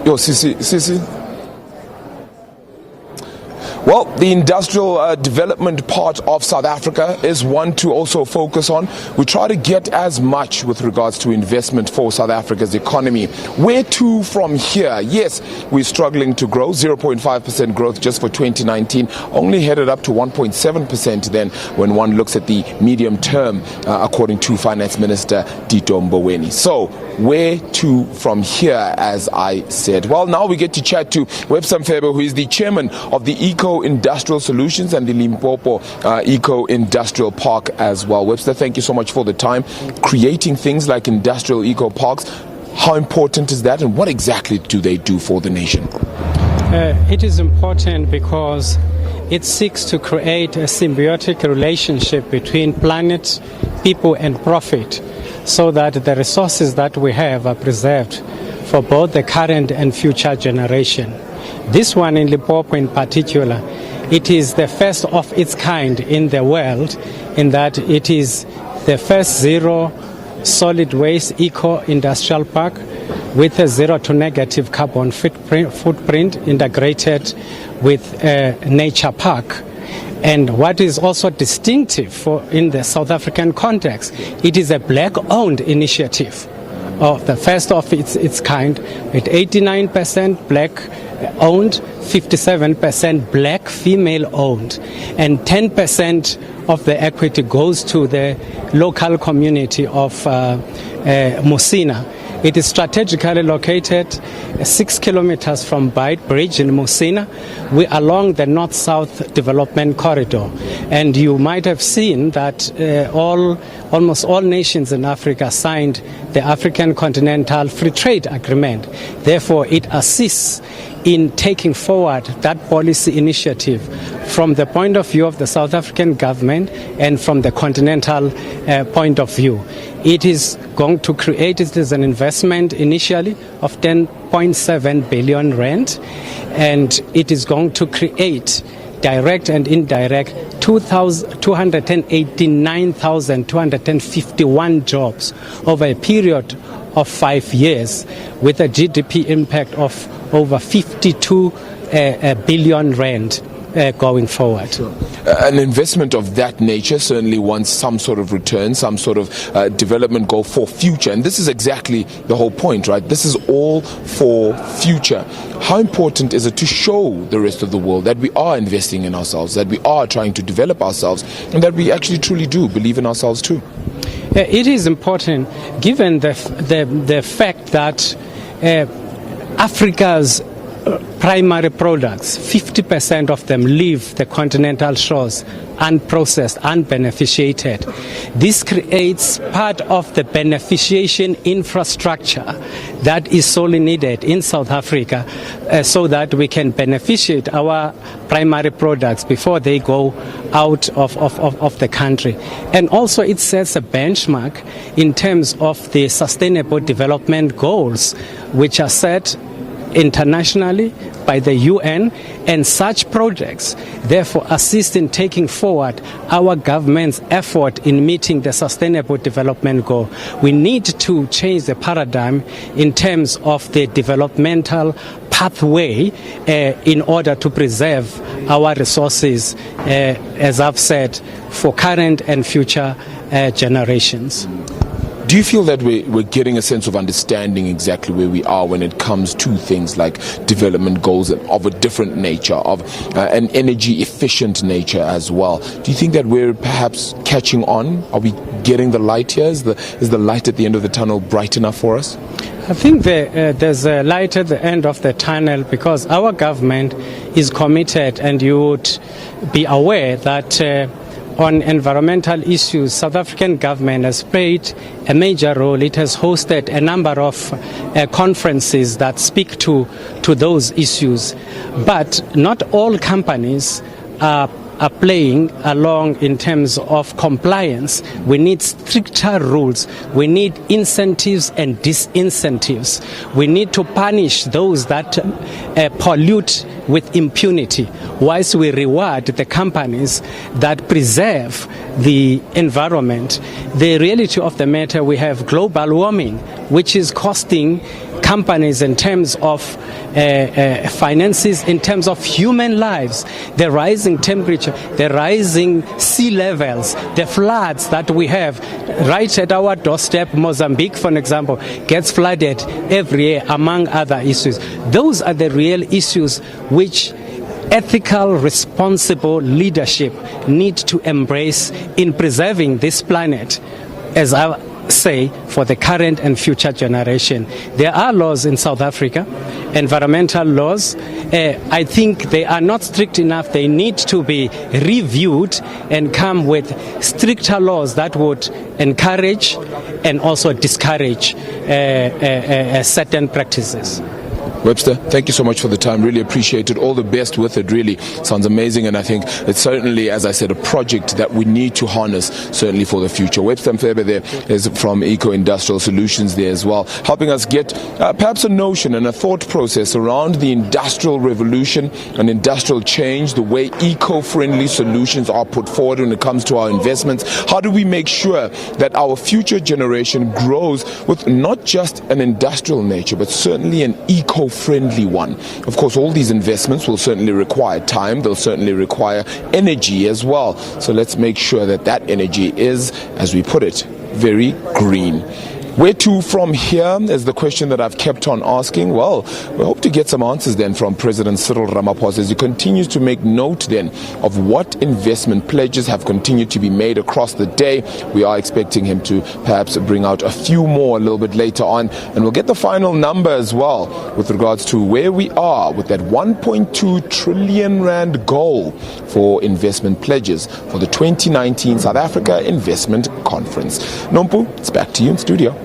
Yo, Sisi. Well, the industrial development part of South Africa is one to also focus on. We try to get as much with regards to investment for South Africa's economy. Where to from here? Yes, we're struggling to grow, 0.5% growth just for 2019, only headed up to 1.7% then when one looks at the medium term, according to Finance Minister Tito Mboweni. So, where to from here, as I said? Well, now we get to chat to Webster Mfebe, who is the chairman of the Eco-Industrial Solutions and the Limpopo Eco-Industrial Park as well. Webster, thank you so much for the time. Creating things like industrial eco-parks, how important is that, and what exactly do they do for the nation? It is important because it seeks to create a symbiotic relationship between planet, people and profit, so that the resources that we have are preserved for both the current and future generation. This one in Limpopo in particular, it is the first of its kind in the world in that it is the first zero solid waste eco-industrial park with a zero to negative carbon footprint integrated with a nature park. And what is also distinctive in the South African context, it is a black-owned initiative, the first of its kind, with 89% black-owned, 57% black female-owned, and 10% of the equity goes to the local community of Musina. It is strategically located 6 kilometers from Byte Bridge in Musina. We are along the North-South Development Corridor. And you might have seen that almost all nations in Africa signed the African Continental Free Trade Agreement. Therefore, it assists in taking forward that policy initiative from the point of view of the South African government and from the continental point of view. It is going to create, it is an investment initially of 10.7 billion rand, and it is going to create direct and indirect 289,251 jobs over a period of 5 years with a GDP impact of over 52 billion rand. Going forward. An investment of that nature certainly wants some sort of return, some sort of development goal for future. And this is exactly the whole point, right? This is all for future. How important is it to show the rest of the world that we are investing in ourselves, that we are trying to develop ourselves, and that we actually truly do believe in ourselves too? It is important given the fact that Africa's primary products, 50% of them leave the continental shores unprocessed, unbeneficiated. This creates part of the beneficiation infrastructure that is sorely needed in South Africa so that we can beneficiate our primary products before they go out of the country. And also it sets a benchmark in terms of the sustainable development goals which are set internationally by the UN, and such projects therefore assist in taking forward our government's effort in meeting the sustainable development goal. We need to change the paradigm in terms of the developmental pathway in order to preserve our resources, as I've said, for current and future generations. Do you feel that we're getting a sense of understanding exactly where we are when it comes to things like development goals of a different nature, of an energy efficient nature as well? Do you think that we're perhaps catching on? Are we getting the light here? Is the light at the end of the tunnel bright enough for us? I think there's a light at the end of the tunnel because our government is committed, and you would be aware that on environmental issues, South African government has played a major role. It has hosted a number of conferences that speak to those issues. But not all companies are playing along in terms of compliance. We need stricter rules. We need incentives and disincentives. We need to punish those that pollute with impunity, whilst we reward the companies that preserve the environment. The reality of the matter, we have global warming, which is costing companies in terms of finances, in terms of human lives, the rising temperature, the rising sea levels, the floods that we have right at our doorstep. Mozambique, for example, gets flooded every year, among other issues. Those are the real issues which ethical, responsible leadership need to embrace in preserving this planet, as I say, for the current and future generation. There are laws in South Africa, environmental laws. I think they are not strict enough. They need to be reviewed and come with stricter laws that would encourage and also discourage certain practices. Webster, thank you so much for the time. Really appreciate it. All the best with it, really. Sounds amazing, and I think it's certainly, as I said, a project that we need to harness, certainly for the future. Webster Mfebe there is from Eco-Industrial Solutions there as well, helping us get perhaps a notion and a thought process around the industrial revolution and industrial change, the way eco-friendly solutions are put forward when it comes to our investments. How do we make sure that our future generation grows with not just an industrial nature, but certainly an eco-friendly one? Of course, all these investments will certainly require time. They'll certainly require energy as well. So let's make sure that that energy is, as we put it, very green. Where to from here is the question that I've kept on asking. Well, we hope to get some answers then from President Cyril Ramaphosa as he continues to make note then of what investment pledges have continued to be made across the day. We are expecting him to perhaps bring out a few more a little bit later on, and we'll get the final number as well with regards to where we are with that 1.2 trillion rand goal for investment pledges for the 2019 South Africa Investment Conference. Nompu, it's back to you in studio.